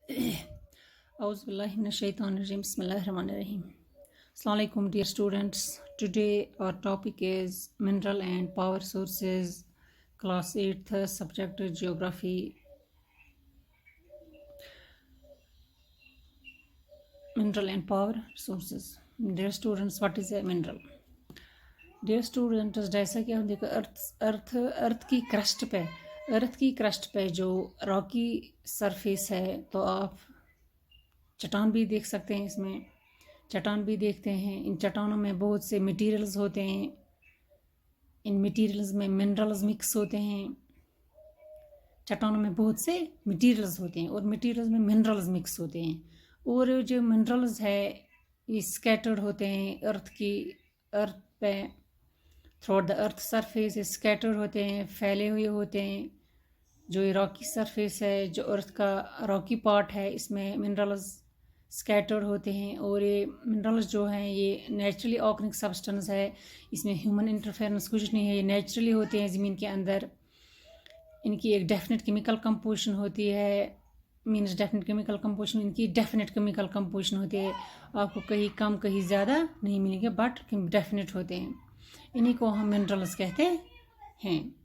Auzubillahiminash-shaytanir-rajim. Bismillahir-rahmanir-rahim. Assalamu alaikum, dear students. Today our topic is mineral and power sources. Class 8th subject geography. Mineral and power sources. Dear students, what is a mineral? Dear students, जैसा कि हम देखो अर्थ की crust पे जो Rocky surface है, तो आप चट्टान भी देख सकते हैं। इसमें चट्टान भी देखते हैं। इन चट्टानों में बहुत से मटेरियल्स होते हैं। इन मटेरियल्स में मिनरल्स मिक्स होते हैं। चट्टानों में बहुत से मटेरियल्स होते हैं और मटेरियल्स में मिनरल्स मिक्स होते हैं। और जो मिनरल्स है ये स्कैटर्ड होते हैं अर्थ पे through the earth surface scattered होते हैं, फैले हुए होते हैं। जो ये रॉकी सरफेस है, जो अर्थ का रॉकी पार्ट है, इसमें मिनरल्स स्कैटर्ड होते हैं। और ये मिनरल्स जो हैं ये नेचुरली ऑर्गेनिक सब्सटेंस है। इसमें ह्यूमन इंटरफेरेंस कुछ नहीं है। ये नेचुरली होते हैं ज़मीन के अंदर। इनकी एक डेफिनेट केमिकल कंपोजिशन होती है। मीन्स डेफिनेट केमिकल कंपोजिशन, इनकी डेफिनेट केमिकल कंपोजिशन होती है। आपको कहीं कम कहीं ज़्यादा नहीं मिलेंगे, बट डेफिनेट होते हैं। इन्हीं को हम मिनरल्स कहते हैं।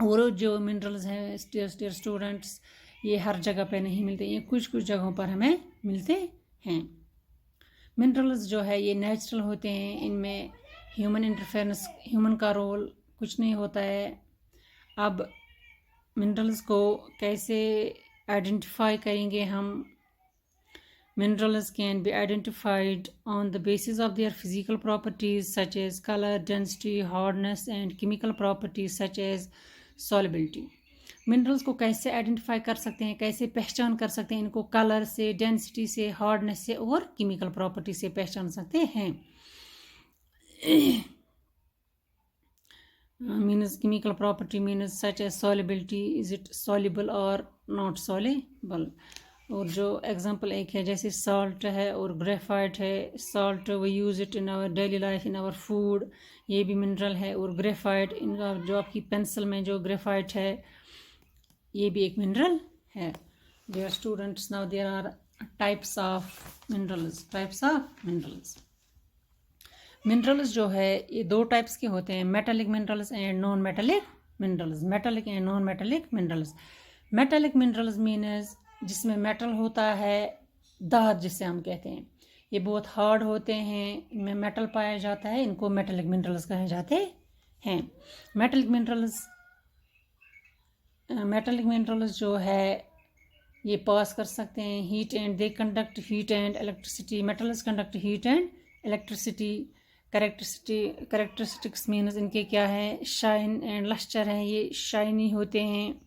और जो मिनरल्स हैं डियर स्टूडेंट्स, ये हर जगह पे नहीं मिलते, ये कुछ कुछ जगहों पर हमें मिलते हैं। मिनरल्स जो है ये नेचुरल होते हैं। इनमें ह्यूमन इंटरफेरेंस, ह्यूमन का रोल कुछ नहीं होता है। अब मिनरल्स को कैसे आइडेंटिफाई करेंगे हम? Minerals can be identified on the basis of their physical properties such as color, density, hardness and chemical properties such as solubility. Minerals को कैसे आइडेंटिफाई कर सकते हैं, कैसे पहचान कर सकते हैं? इनको कलर से, डेंसिटी से, हार्डनेस से और केमिकल प्रॉपर्टी से पहचान सकते हैं। Means chemical property means such as solubility, is it soluble और नॉट सॉल्युबल। और जो एग्जांपल एक है जैसे सॉल्ट है और ग्रेफाइट है। Salt we use it in our daily life, in our food, ये भी मिनरल है। और ग्रेफाइट, इनका जो आपकी पेंसिल में जो ग्रेफाइट है ये भी एक मिनरल है। Dear students, now there are types of minerals. Minerals जो है ये दो टाइप्स के होते हैं, metallic minerals and non metallic minerals. Metallic and non metallic minerals. Metallic minerals means जिसमें मेटल होता है, धात जिसे हम कहते हैं। ये बहुत हार्ड होते हैं, इनमें मेटल पाया जाता है, इनको मेटालिक मिनरल्स कहे जाते हैं। मेटालिक मिनरल्स जो है ये पास कर सकते हैं heat and they conduct heat and electricity. Metals conduct heat and electricity. Characteristics means इनके क्या है? शाइन एंड लस्टर है, ये शाइनी होते हैं।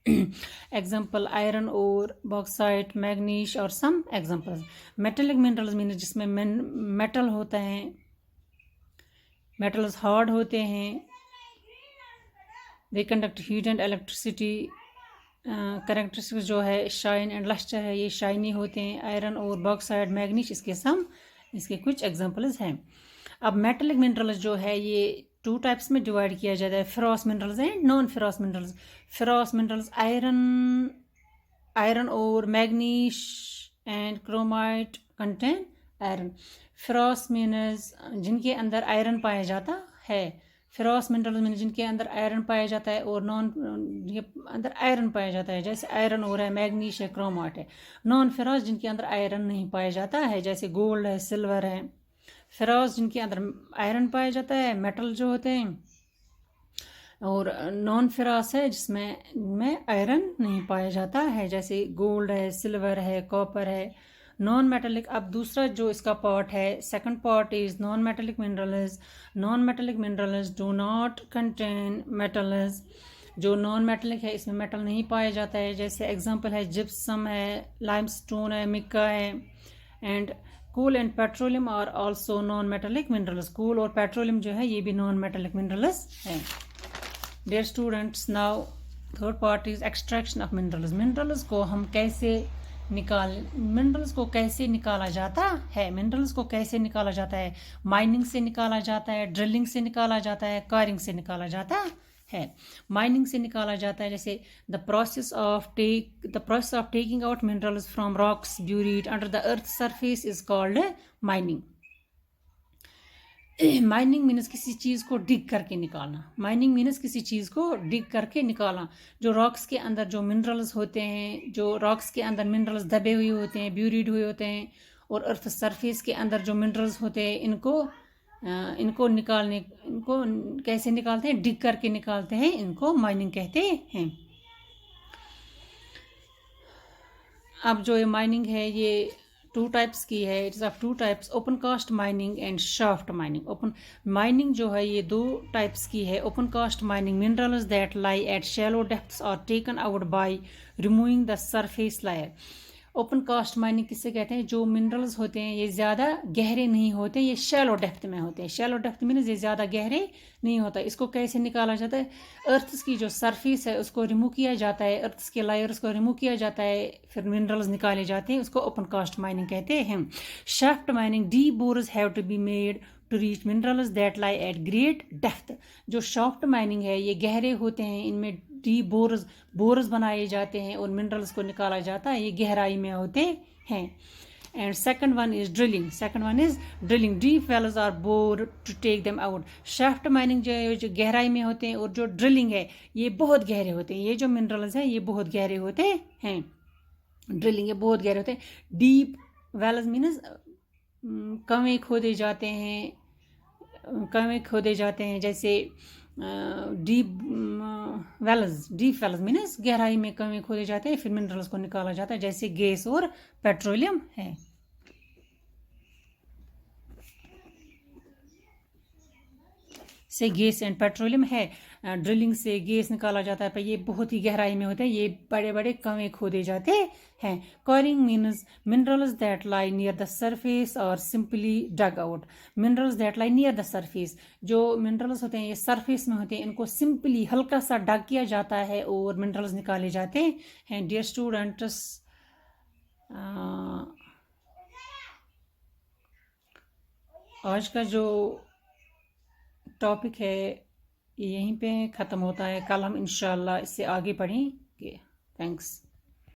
एग्जाम्पल आयरन और बॉक्साइट, मैग्नीश और some examples. Metallic minerals mean जिसमें मेटल होता है, मेटल्स हार्ड होते हैं, they conduct heat and electricity. Characteristics जो है शाइन एंड लस्टर है, ये शाइनी होते हैं। आयरन और बॉक्साइट, मैग्नीश इसके कुछ एग्जाम्पल्स हैं। अब मेटेलिक मिनरल्स जो है ये टू टाइप्स में डिवाइड किया जाता है, ferrous minerals and non ferrous minerals. Ferrous minerals iron और manganese and chromite contain iron. Ferrous means जिनके अंदर आयरन पाया जाता है। फेरस मिनरल्स मीन जिनके अंदर आयरन पाया जाता है और नॉन अंदर आयरन पाया जाता है, जैसे आयरन और है, मैग्नीश है, क्रोमाइट है। नॉन फेरस जिनके अंदर आयरन नहीं पाया जाता है, जैसे गोल्ड है, सिल्वर है। फेरस जिनके अंदर आयरन पाया जाता है, मेटल जो होते हैं। और नॉन फेरस है जिसमें आयरन नहीं पाया जाता है, जैसे गोल्ड है, सिल्वर है, कॉपर है। नॉन मेटेलिक, अब दूसरा जो इसका पार्ट है, second part is non metallic minerals. Non metallic minerals do not contain metals. जो नॉन मेटेलिक है इसमें मेटल नहीं पाया जाता है, जैसे एग्जांपल है जिप्सम है, लाइमस्टोन है, मिका है। And coal and petroleum are also non metallic minerals. Coal और पेट्रोलियम जो है ये भी नॉन मेटेलिक मिनरल्स है। Dear students, now third part is extraction of minerals. Minerals को कैसे निकाला जाता है? मिनरल्स को कैसे निकाला जाता है? माइनिंग से निकाला जाता है, ड्रिलिंग से निकाला जाता है, कारिंग से निकाला जाता है। माइनिंग से निकाला जाता है, जैसे the process of taking out minerals from rocks buried under the earth surface is called mining. Mining means किसी चीज़ को डिग करके निकालना। माइनिंग मीन्स किसी चीज़ को डिग करके निकालना। जो रॉक्स के अंदर जो मिनरल्स होते हैं, जो रॉक्स के अंदर मिनरल्स दबे हुए होते हैं, ब्यूरीड हुए होते हैं, और अर्थ सरफेस के अंदर जो मिनरल्स होते हैं, इनको कैसे निकालते हैं? डिग करके निकालते हैं, इनको माइनिंग कहते हैं। अब जो ये माइनिंग है ये 2 टाइप्स की है। It is of 2 types, open cast mining and shaft mining. Open mining जो है ये 2 टाइप्स की है। Open cast mining, minerals that lie at shallow depths are taken out by removing the surface layer. Open cast mining किससे कहते हैं? जो minerals होते हैं ये ज़्यादा गहरे नहीं होते, ये शैलो डेप्थ में होते हैं। शैलो डेप्थ मीन्स ये ज़्यादा गहरे नहीं होता। इसको कैसे निकाला जाता है? अर्थ की जो सरफेस है उसको रिमूव किया जाता है, अर्थ के लायर्स को रिमूव किया जाता है, फिर मिनरल्स निकाले जाते हैं, उसको ओपन कास्ट माइनिंग कहते हैं। Shaft mining, deep bores have to be made to reach minerals that lie at great depth. जो शाफ्ट माइनिंग है ये गहरे होते हैं, इनमें डीप बोर्स बनाए जाते हैं और मिनरल्स को निकाला जाता है, ये गहराई में होते हैं। And second one is drilling, deep wells are bore to take them out. Shaft mining जो है जो गहराई में होते हैं, और जो ड्रिलिंग है ये बहुत गहरे होते हैं। ये जो मिनरल्स हैं ये बहुत गहरे होते हैं। ड्रिलिंग ये बहुत गहरे होते हैं। डीप वेल्स मीन्स कुएं खोदे जाते हैं, जैसे डीप वेल्स मीन्स गहराई में कुएं खोदे जाते हैं, फिर मिनरल्स को निकाला जाता है, जैसे गैस और पेट्रोलियम है। से गैस एंड पेट्रोलियम है। ड्रिलिंग से गैस निकाला जाता है, पर ये बहुत ही गहराई में होते हैं, ये बड़े बड़े कुएं खोदे जाते हैं। Quarrying means minerals that lie near the surface और simply dug out. Minerals that lie near the surface, जो मिनरल्स होते हैं ये सरफेस में होते हैं, इनको सिंपली हल्का सा डग किया जाता है और मिनरल्स निकाले जाते हैं। डियर स्टूडेंट्स, आज का जो टॉपिक है यहीं पे ख़त्म होता है। कल हम इंशाल्लाह इससे आगे पढ़ेंगे। थैंक्स।